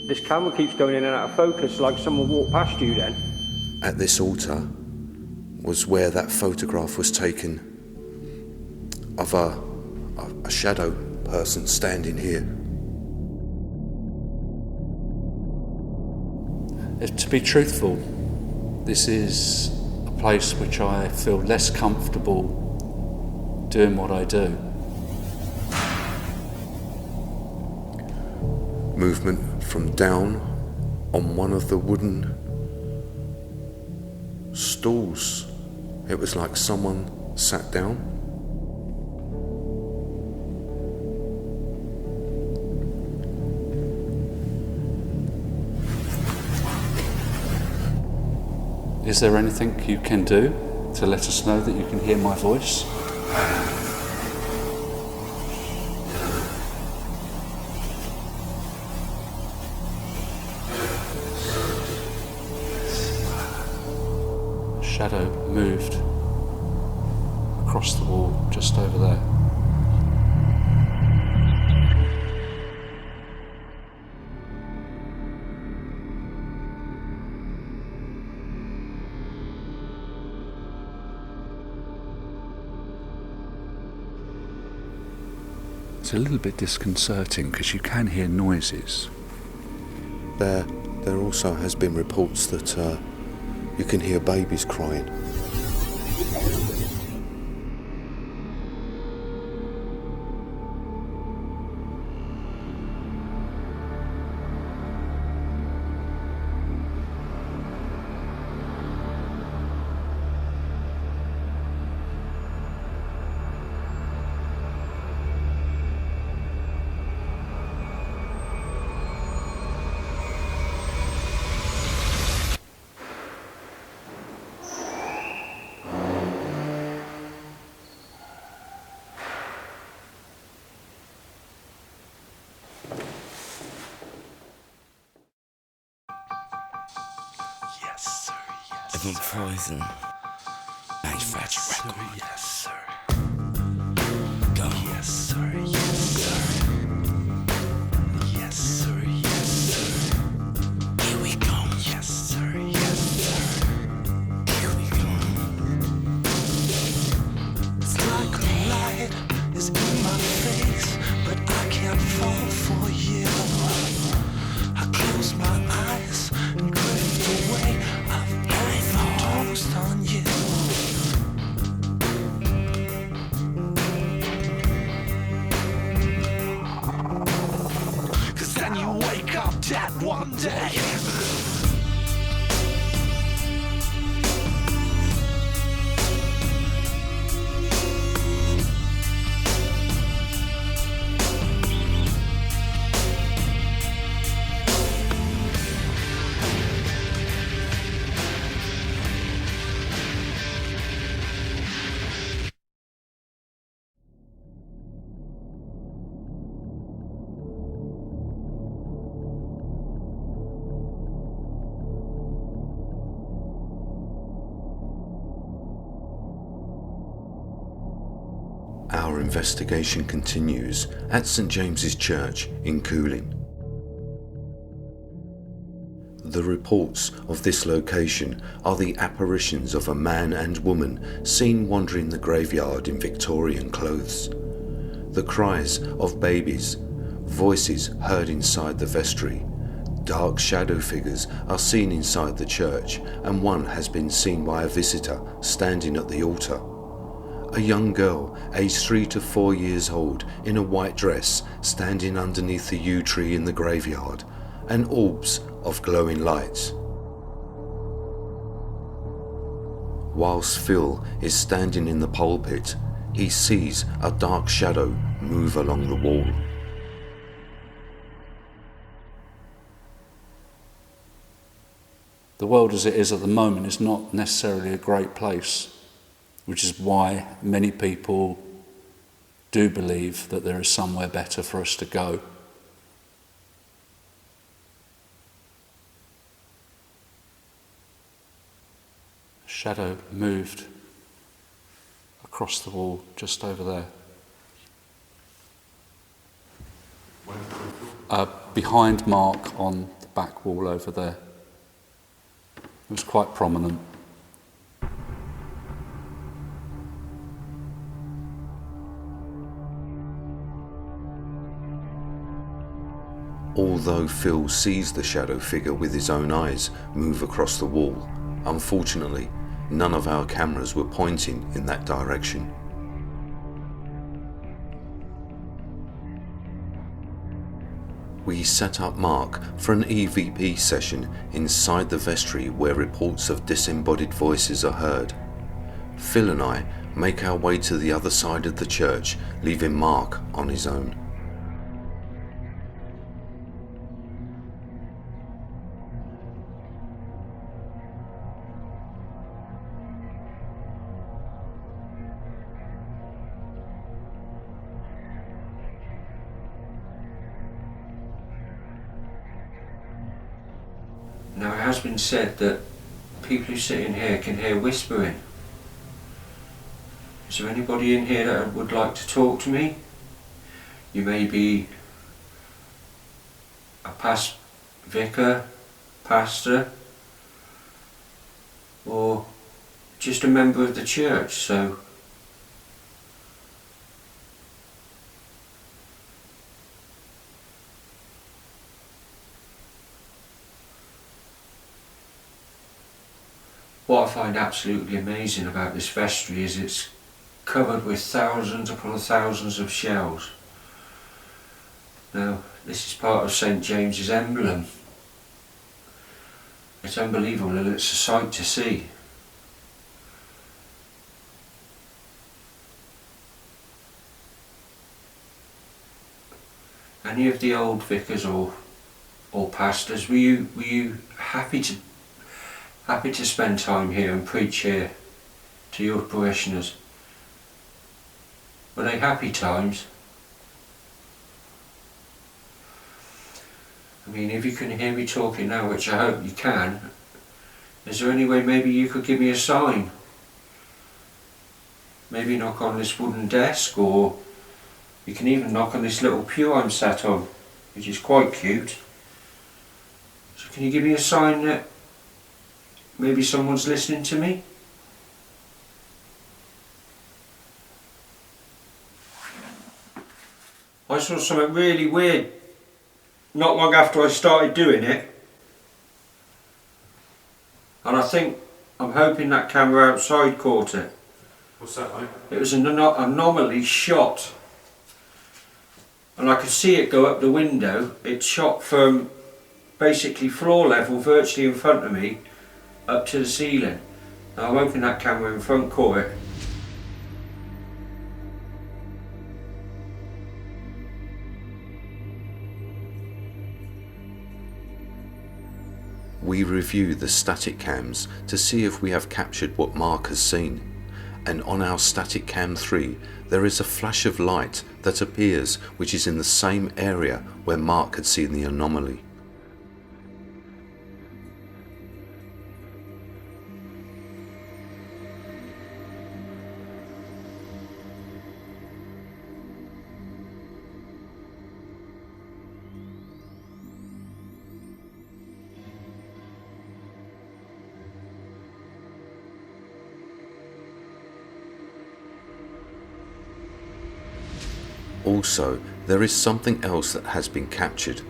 This camera keeps going in and out of focus like someone walked past you then. At this altar was where that photograph was taken of a shadow person standing here. To be truthful, this is a place which I feel less comfortable doing what I do. Movement from down on one of the wooden stools. It was like someone sat down. Is there anything you can do to let us know that you can hear my voice? Shadow moved across the wall just over there. It's a little bit disconcerting because you can hear noises. There also has been reports that you can hear babies crying. Evan Poison. Manufactured record. Yes, sir. Go. Yes, sir. Yes, sir. Yes, sir. Yes, sir. Here we go. Yes, sir. Yes, sir. Here we go. It's like a light is in my face, but I can't fall for you. I close my eyes and drift away. I've overdosed on you. Cause then you wake up dead one day. Our investigation continues at St James's Church in Cooling. The reports of this location are the apparitions of a man and woman seen wandering the graveyard in Victorian clothes. The cries of babies, voices heard inside the vestry. Dark shadow figures are seen inside the church, and one has been seen by a visitor standing at the altar. A young girl, aged 3 to 4 years old, in a white dress, standing underneath the yew tree in the graveyard, and orbs of glowing lights. Whilst Phil is standing in the pulpit, he sees a dark shadow move along the wall. The world as it is at the moment is not necessarily a great place, which is why many people do believe that there is somewhere better for us to go. A shadow moved across the wall just over there. Behind Mark on back wall over there. It was quite prominent. Although Phil sees the shadow figure with his own eyes move across the wall, unfortunately, none of our cameras were pointing in that direction. We set up Mark for an EVP session inside the vestry where reports of disembodied voices are heard. Phil and I make our way to the other side of the church, leaving Mark on his own. Now, it has been said that people who sit in here can hear whispering. Is there anybody in here that would like to talk to me? You may be a past vicar, pastor, or just a member of the church, so what I find absolutely amazing about this vestry is it's covered with thousands upon thousands of shells. Now, this is part of St James's emblem. It's unbelievable and it's a sight to see. Any of the old vicars or pastors, were you happy to spend time here and preach here to your parishioners? Were they happy times? I mean, if you can hear me talking now, which I hope you can, is there any way maybe you could give me a sign? Maybe knock on this wooden desk, or you can even knock on this little pew I'm sat on, which is quite cute. So can you give me a sign that maybe someone's listening to me? I saw something really weird not long after I started doing it, and I'm hoping that camera outside caught it. What's that like? It was an anomaly shot, and I could see it go up the window. It shot from basically floor level, virtually in front of me, up to the ceiling. Now I'm hoping that camera in front caught it. We review the static cams to see if we have captured what Mark has seen, and on our static cam 3 there is a flash of light that appears which is in the same area where Mark had seen the anomaly. Also, there is something else that has been captured.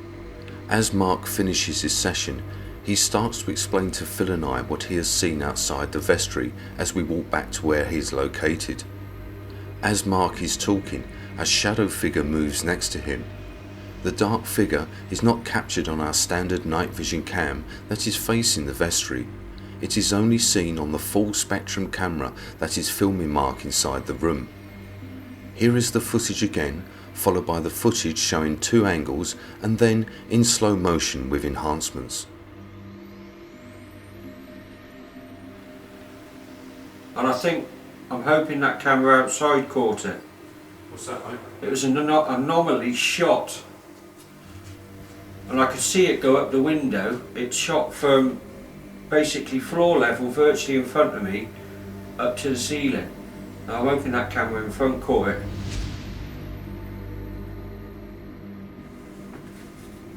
As Mark finishes his session, he starts to explain to Phil and I what he has seen outside the vestry as we walk back to where he is located. As Mark is talking, a shadow figure moves next to him. The dark figure is not captured on our standard night vision cam that is facing the vestry. It is only seen on the full spectrum camera that is filming Mark inside the room. Here is the footage again, followed by the footage showing 2 angles and then in slow motion with enhancements. And I'm hoping that camera outside caught it. What's that like? It was an anomaly shot, and I could see it go up the window. It shot from basically floor level, virtually in front of me, up to the ceiling. Now I'm hoping that camera in front caught it.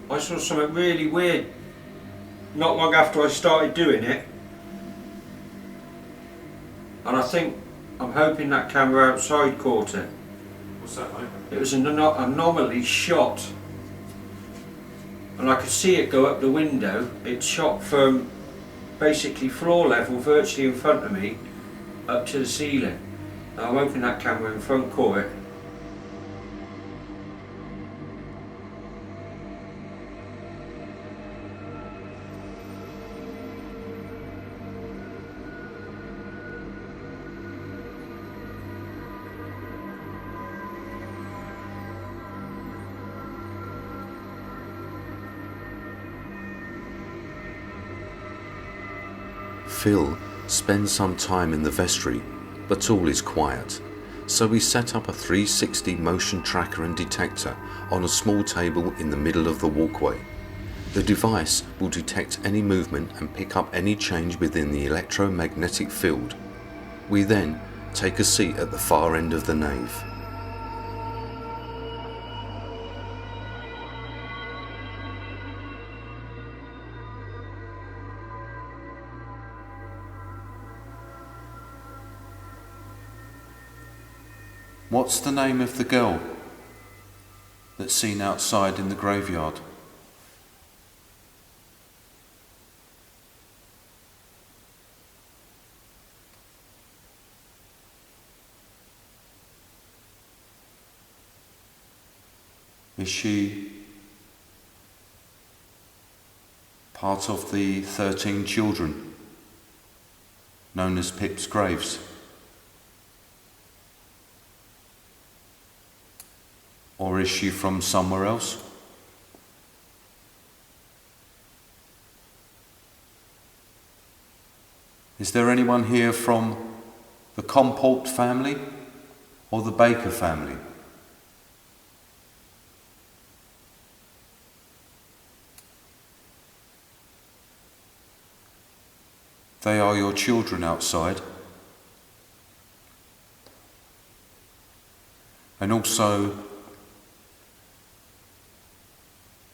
I saw something really weird not long after I started doing it. And I'm hoping that camera outside caught it. What's that, mate? It was an anomaly shot. And I could see it go up the window. It shot from basically floor level, virtually in front of me, up to the ceiling. Now I'm hoping that camera in front caught it. Phil spends some time in the vestry, but all is quiet, so we set up a 360 motion tracker and detector on a small table in the middle of the walkway. The device will detect any movement and pick up any change within the electromagnetic field. We then take a seat at the far end of the nave. What's the name of the girl that's seen outside in the graveyard? Is she part of the 13 children known as Pip's graves? Or is she from somewhere else? Is there anyone here from the Comport family or the Baker family? They are your children outside. And also,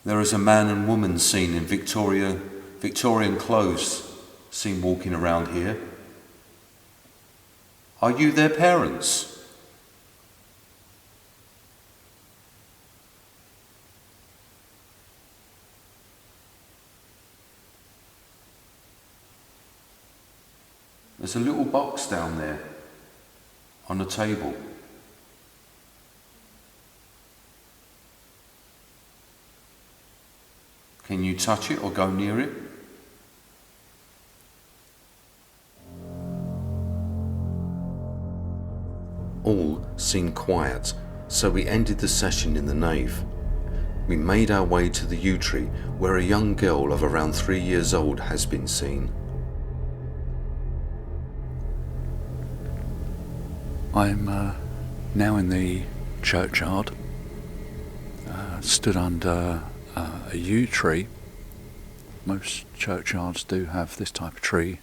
there is a man and woman seen in Victorian clothes seen walking around here. Are you their parents? There's a little box down there on the table. Can you touch it or go near it? All seemed quiet, so we ended the session in the nave. We made our way to the yew tree, where a young girl of around 3 years old has been seen. I'm now in the churchyard, stood under a yew tree. Most churchyards do have this type of tree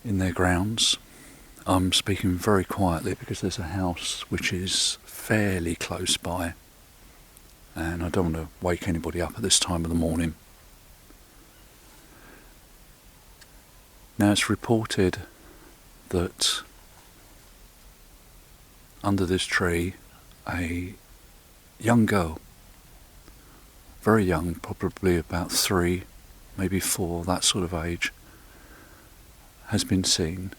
in their grounds. I'm speaking very quietly because there's a house which is fairly close by, and I don't want to wake anybody up at this time of the morning. Now, it's reported that under this tree a young girl, very young, probably about 3, maybe 4, that sort of age, has been seen.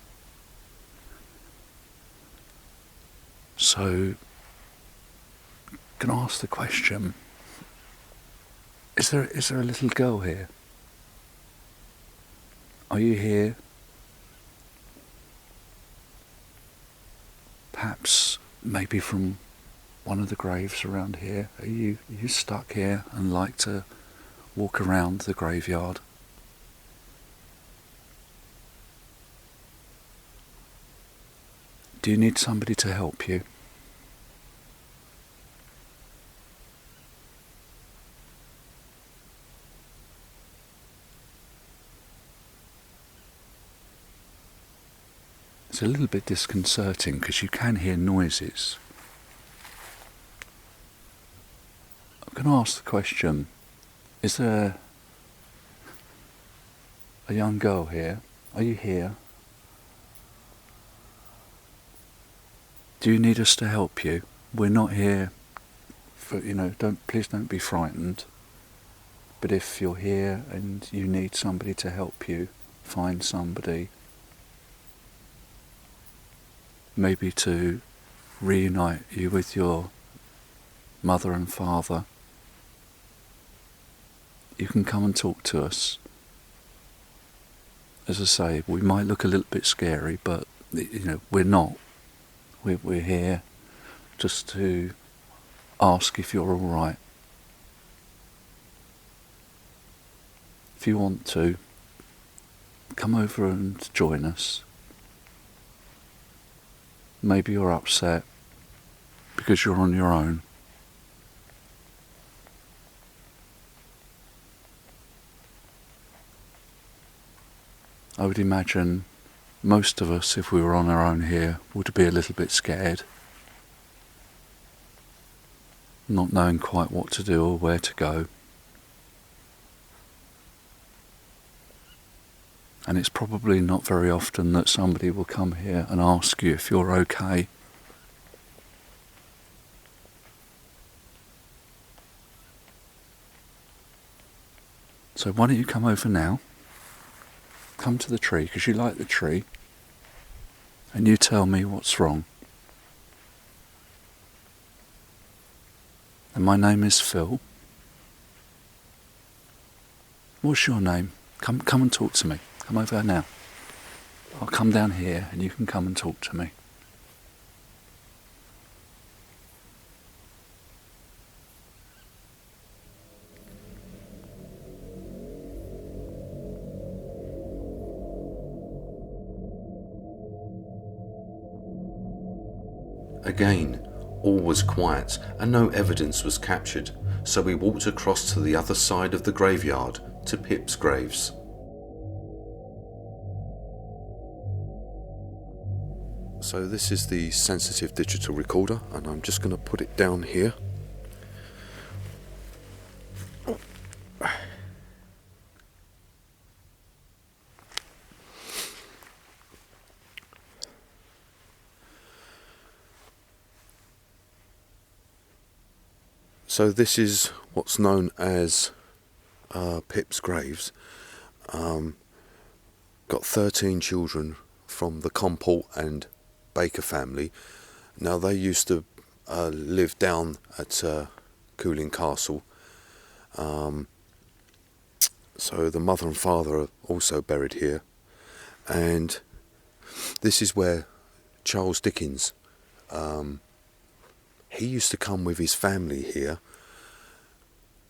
So, can I ask the question, is there a little girl here? Are you here? Perhaps, maybe from one of the graves around here. Are you stuck here and like to walk around the graveyard? Do you need somebody to help you? It's a little bit disconcerting because you can hear noises. I'm going to ask the question, is there a young girl here. Are you here? Do you need us to help you? We're not here for, please don't be frightened. But if you're here and you need somebody to help you, find somebody, maybe to reunite you with your mother and father, you can come and talk to us. As I say, we might look a little bit scary, but we're not. We're here just to ask if you're all right. If you want to, come over and join us. Maybe you're upset because you're on your own. I would imagine most of us, if we were on our own here, would be a little bit scared, not knowing quite what to do or where to go. And it's probably not very often that somebody will come here and ask you if you're okay. So why don't you come over now? Come to the tree, because you like the tree, and you tell me what's wrong. And my name is Phil. What's your name? Come and talk to me. Come over now. I'll come down here and you can come and talk to me. Again, all was quiet and no evidence was captured, so we walked across to the other side of the graveyard to Pip's graves. So this is the sensitive digital recorder, and I'm just going to put it down here. So this is what's known as Pip's graves. Got 13 children from the Comport and Baker family. Now they used to live down at Cooling Castle. So the mother and father are also buried here. And this is where Charles Dickens, he used to come with his family here,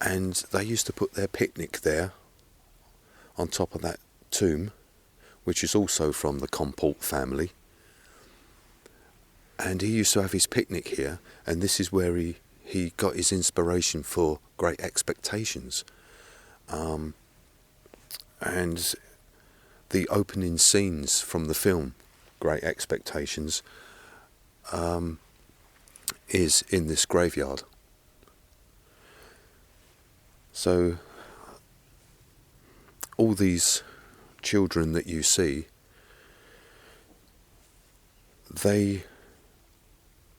and they used to put their picnic there on top of that tomb, which is also from the Comport family. And he used to have his picnic here, and this is where he got his inspiration for Great Expectations. And the opening scenes from the film Great Expectations is in this graveyard. So all these children that you see, they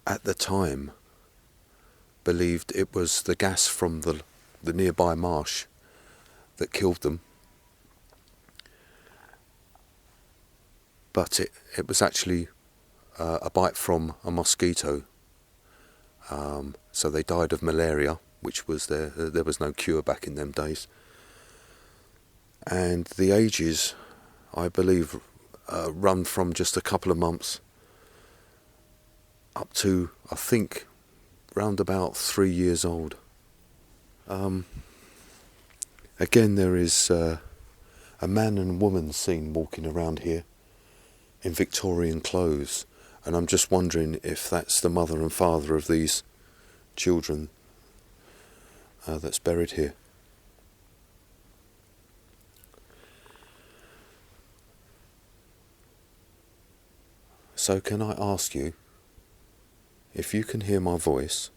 at the time believed it was the gas from the nearby marsh that killed them, but it was actually a bite from a mosquito. So they died of malaria, which was there was no cure back in them days. And the ages, I believe, run from just a couple of months up to, I think, round about 3 years old. Again, there is a man and woman seen walking around here in Victorian clothes, and I'm just wondering if that's the mother and father of these children that's buried here. So can I ask you, if you can hear my voice,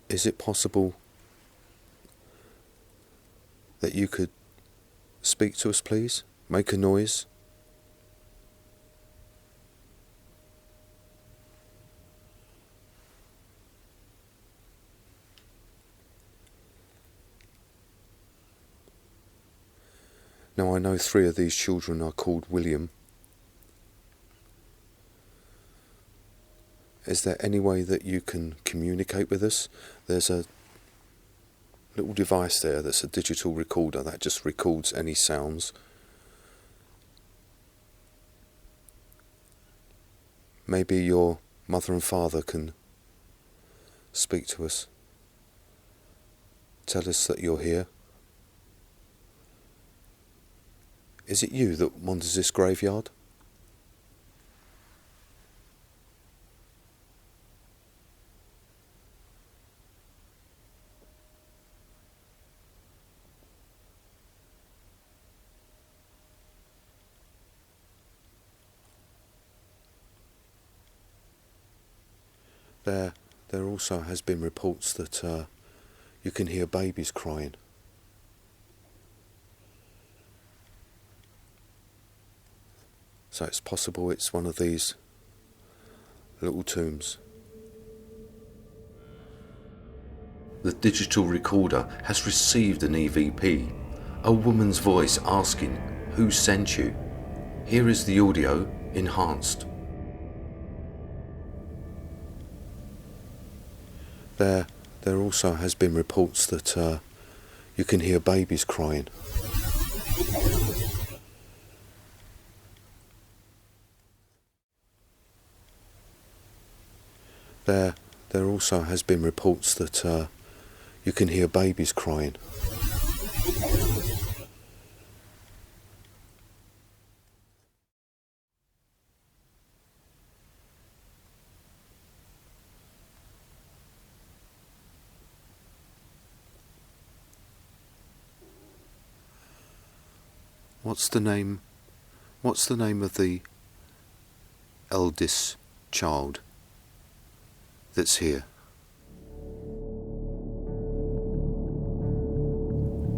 is it possible that you could Speak to us, please. Make a noise. Now I know 3 of these children are called William. Is there any way that you can communicate with us? There's a little device there that's a digital recorder that just records any sounds. Maybe your mother and father can speak to us. Tell us that you're here. Is it you that wanders this graveyard? There also has been reports that you can hear babies crying. So it's possible it's one of these little tombs. The digital recorder has received an EVP, a woman's voice asking, "Who sent you?" Here is the audio enhanced. There also has been reports that you can hear babies crying. There also has been reports that you can hear babies crying. What's the name of the eldest child that's here?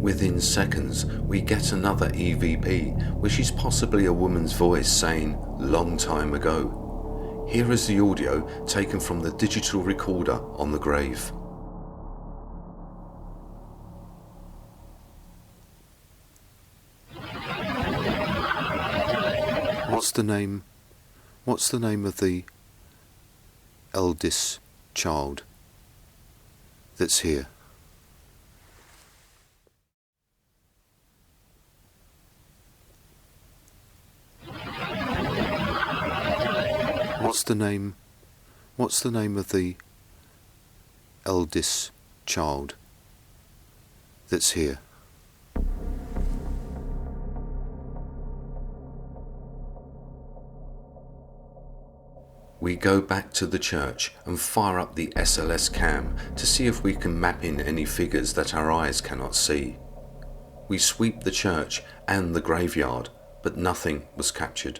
Within seconds, we get another EVP, which is possibly a woman's voice saying, "Long time ago." Here is the audio taken from the digital recorder on the grave. What's the name of the eldest child that's here? What's the name of the eldest child that's here? We go back to the church and fire up the SLS cam to see if we can map in any figures that our eyes cannot see. We sweep the church and the graveyard, but nothing was captured.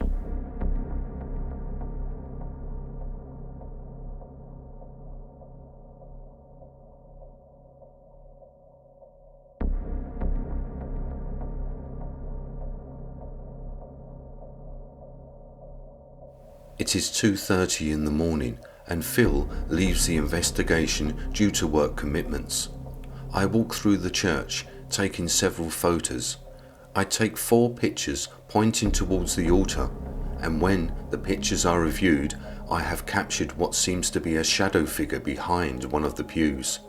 It is 2:30 in the morning and Phil leaves the investigation due to work commitments. I walk through the church, taking several photos. I take 4 pictures pointing towards the altar, and when the pictures are reviewed, I have captured what seems to be a shadow figure behind one of the pews.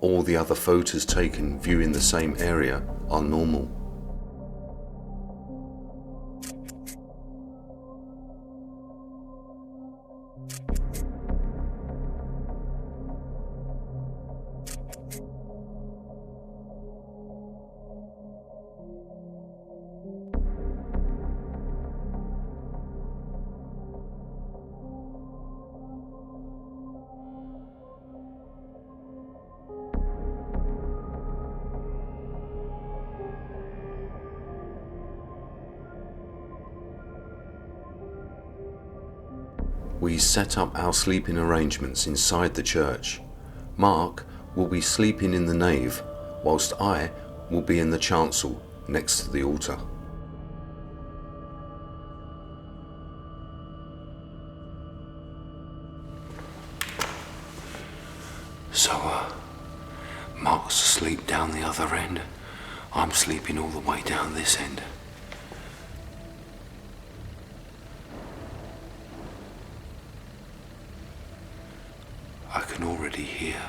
All the other photos taken viewing the same area are normal. We set up our sleeping arrangements inside the church. Mark will be sleeping in the nave, whilst I will be in the chancel, next to the altar. So, Mark's asleep down the other end. I'm sleeping all the way down this end. I can already hear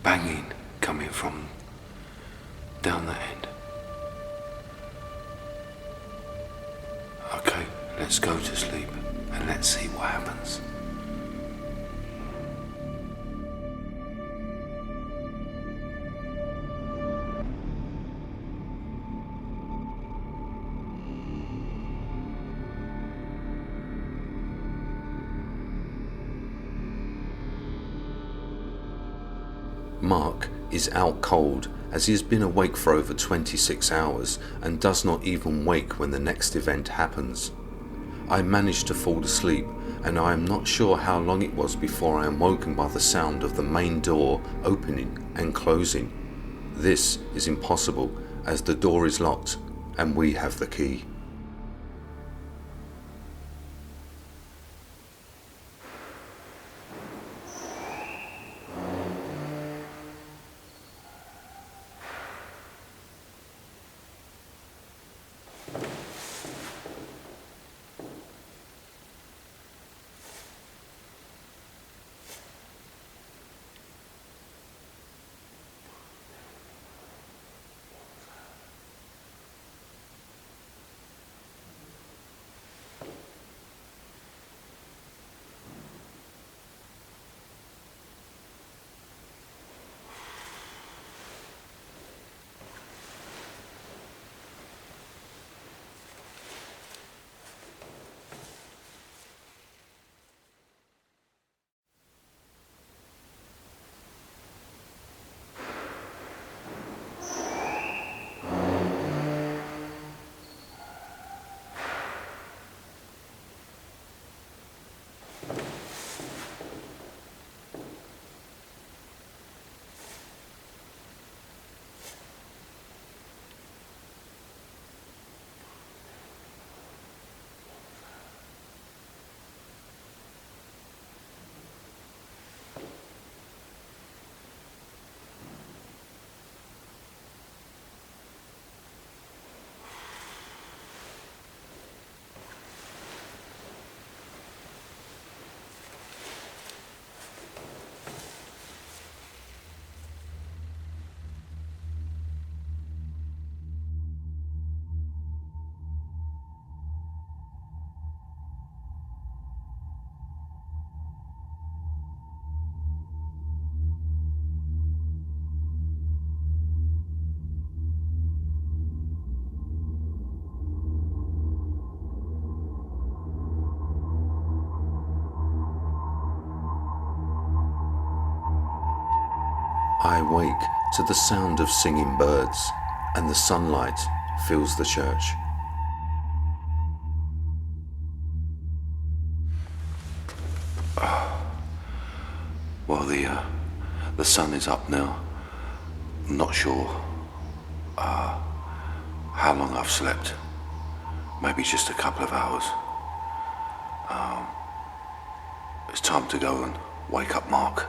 banging coming from down the end. Okay, let's go to sleep and let's see what happens. Mark is out cold as he has been awake for over 26 hours and does not even wake when the next event happens. I managed to fall asleep and I am not sure how long it was before I am woken by the sound of the main door opening and closing. This is impossible as the door is locked and we have the key. I wake to the sound of singing birds and the sunlight fills the church. Well, the sun is up now. I'm not sure how long I've slept. Maybe just a couple of hours. It's time to go and wake up Mark.